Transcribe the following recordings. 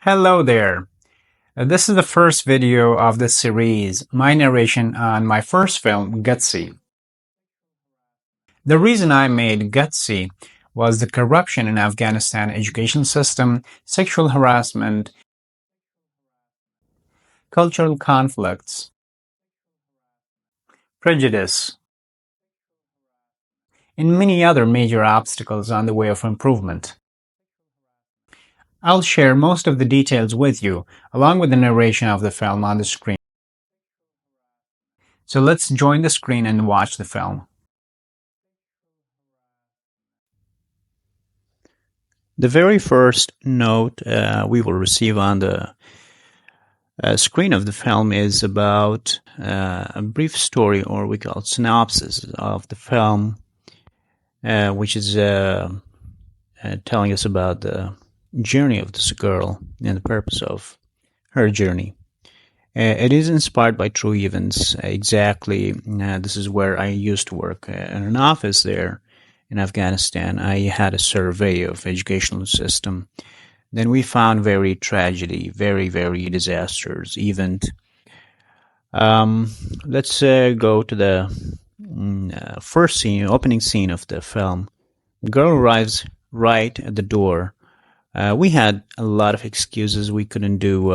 Hello there. This is the first video of this series, my narration on my first film, Gutsy. The reason I made Gutsy was the corruption in Afghanistan education system, sexual harassment, cultural conflicts, prejudice, and many other major obstacles on the way of improvement. I'll share most of the details with you, along with the narration of the film on the screen. So let's join the screen and watch the film. The very first note we will receive on the screen of the film is about a brief story, or we call it synopsis of the film, which is telling us about the journey of this girl and the purpose of her journey. It is inspired by true events. Exactly, this is where I used to work in an office there in Afghanistan. I had a survey of educational system. Then we found very tragedy, very disastrous event. Let's go to the first scene, opening scene of the film. The girl arrives right at the door. We had a lot of excuses. We couldn't do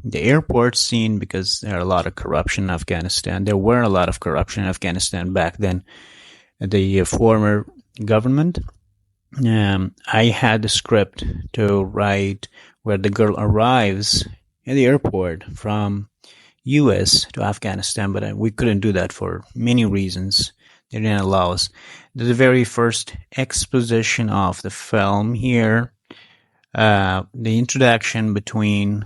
the airport scene because there are a lot of corruption in Afghanistan. There were a lot of corruption in Afghanistan back then. The former government. I had the script to write where the girl arrives at the airport from U.S. to Afghanistan, but we couldn't do that for many reasons. They didn't allow us. The very first exposition of the film here, the introduction between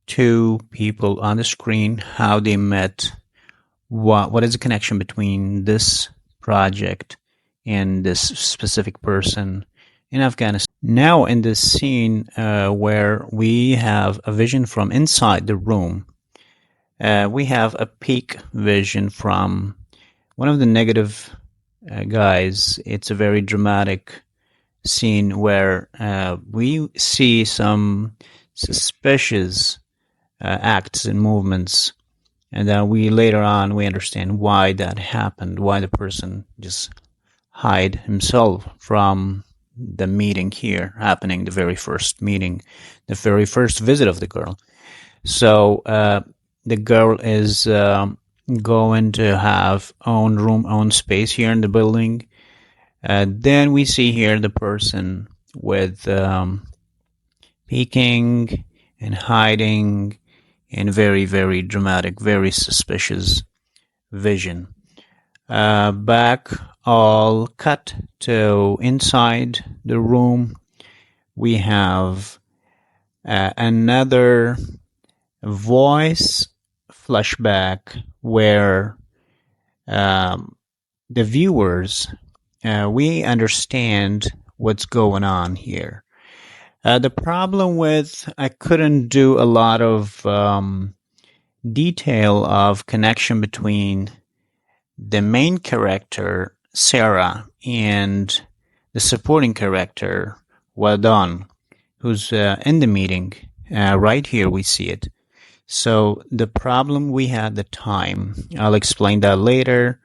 two people on the screen, how they met, what is the connection between this project and this specific person in Afghanistan. Now in this scene where we have a vision from inside the room, we have a peak vision from one of the negative guys. It's a very dramatic scene where we see some suspicious acts and movements, and then later on we understand why that happened, why the person just hide himself from the meeting here happening, the very first meeting, the very first visit of the girl. So the girl is going to have own room, own space here in the building. Then we see here the person with peeking and hiding in very dramatic, very suspicious vision. Back all cut to inside the room. We have another voice flashback where the viewers, we understand what's going on here. The problem with, I couldn't do a lot of detail of connection between the main character, Sarah, and the supporting character, Wadon, who's in the meeting. Right here we see it. So the problem we had at the time, I'll explain that later.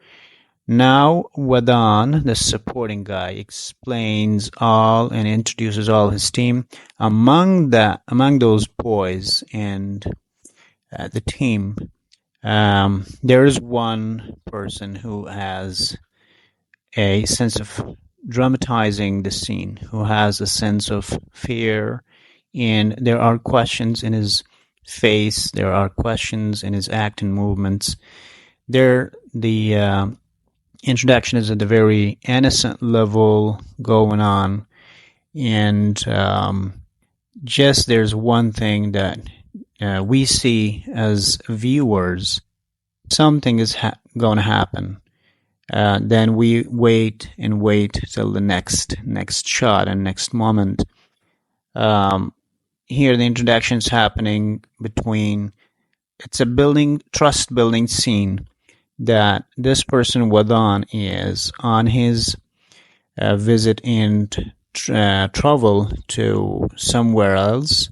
Now Wadon, the supporting guy, explains all and introduces all his team. Among those boys and the team, there is one person who has a sense of dramatizing the scene, who has a sense of fear, and there are questions in his face, there are questions in his act and movements. The introduction is at the very innocent level going on, and just there's one thing that we see as viewers, something is going to happen. Then we wait till the next shot and next moment. Here the introduction is happening between, it's a trust building scene that this person Wadon is on his visit and travel to somewhere else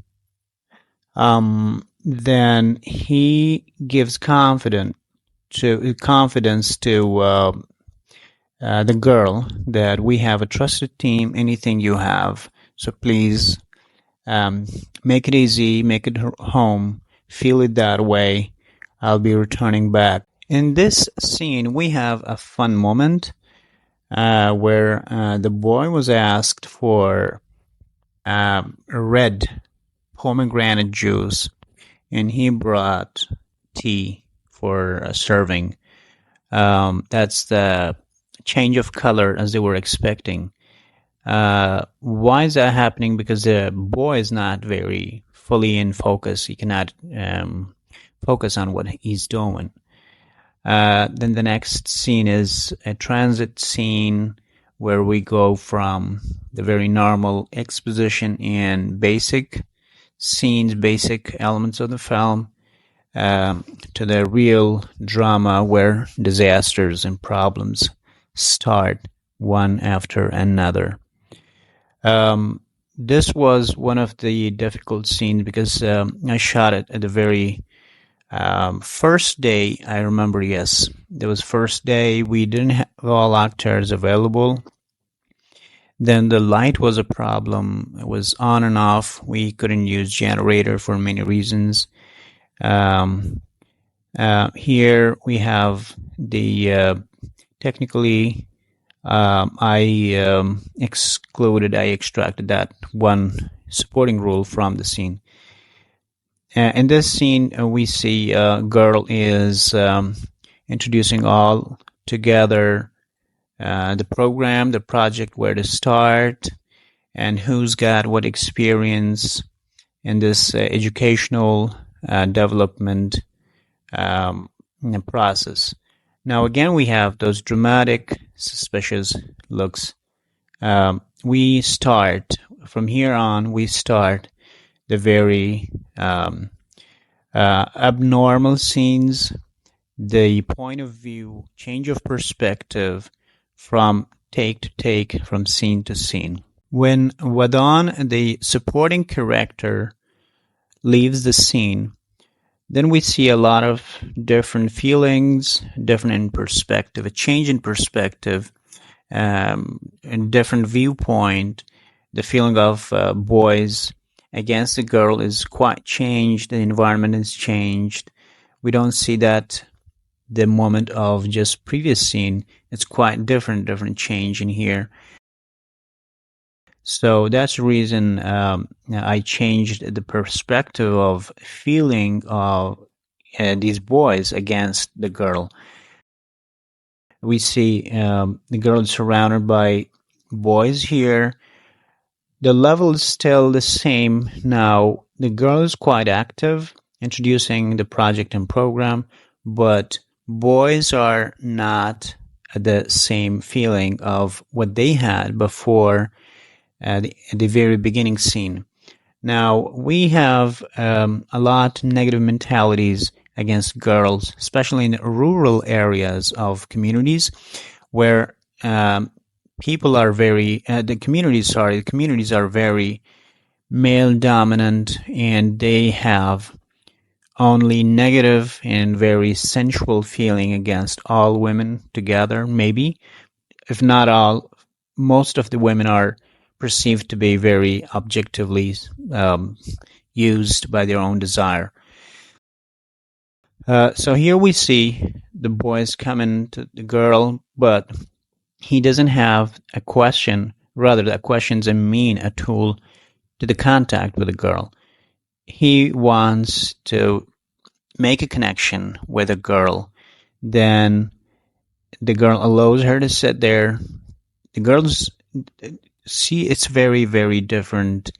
then he gives confidence to the girl that we have a trusted team. Anything you have, so please make it easy, make it home, feel it that way. I'll be returning back. In this scene, we have a fun moment where the boy was asked for red pomegranate juice, and he brought tea for serving. That's the change of color as they were expecting. Why is that happening? Because the boy is not very fully in focus. He cannot focus on what he's doing. Then the next scene is a transit scene where we go from the very normal exposition and basic scenes, basic elements of the film, to the real drama where disasters and problems start one after another. This was one of the difficult scenes because I shot it at the very first day. I remember, yes, there was first day. We didn't have all actors available. Then the light was a problem. It was on and off. We couldn't use generator for many reasons. Here we have the technically I extracted that one supporting rule from the scene. In this scene, we see a girl is introducing all together the program, the project, where to start, and who's got what experience in this educational development process. Now, again, we have those dramatic, suspicious looks. We start, from here on, we start the very abnormal scenes, the point of view, change of perspective from take to take, from scene to scene. When Wadon, the supporting character, leaves the scene, then we see a lot of different feelings, different in perspective, a change in perspective, and different viewpoint. The feeling of boys against the girl is quite changed. The environment is changed. We don't see that the moment of just previous scene. It's quite different change in here. So that's the reason I changed the perspective of feeling of these boys against the girl. We see the girl is surrounded by boys here. The level is still the same now. The girl is quite active, introducing the project and program, but boys are not the same feeling of what they had before the very beginning scene. Now, we have a lot of negative mentalities against girls, especially in rural areas of communities where people are very, the communities are very male dominant, and they have only negative and very sensual feeling against all women together, maybe. If not all, most of the women are perceived to be very objectively used by their own desire. So here we see the boys coming to the girl, but he doesn't have a question. Rather, the question's a tool to the contact with the girl. He wants to make a connection with a girl. Then the girl allows her to sit there. The girls see it's very, very different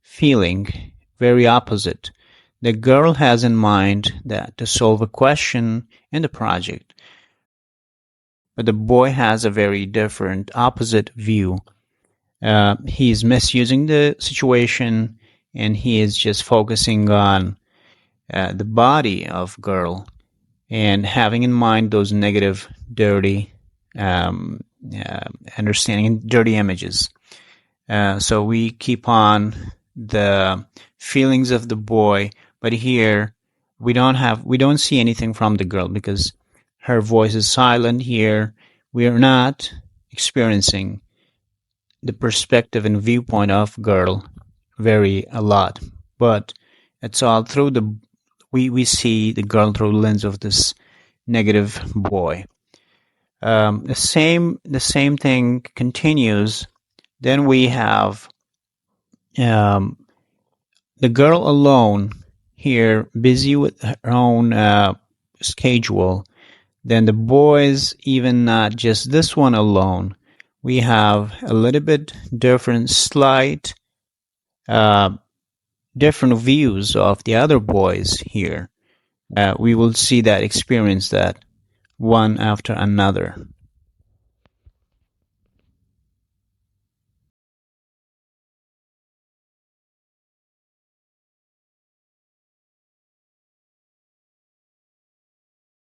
feeling, very opposite. The girl has in mind that to solve a question in the project, but the boy has a very different, opposite view. He's misusing the situation, and he is just focusing on the body of girl and having in mind those negative, dirty understanding, dirty images. So we keep on the feelings of the boy, But here we don't see anything from the girl because her voice is silent. Here we are not experiencing the perspective and viewpoint of girl vary a lot, but it's all through the we see the girl through the lens of this negative boy. The same thing continues. Then we have um, the girl alone here, busy with her own schedule. Then the boys, even not just this one alone. We have a little bit different, slight, uh, different views of the other boys here. We will see that, experience that one after another.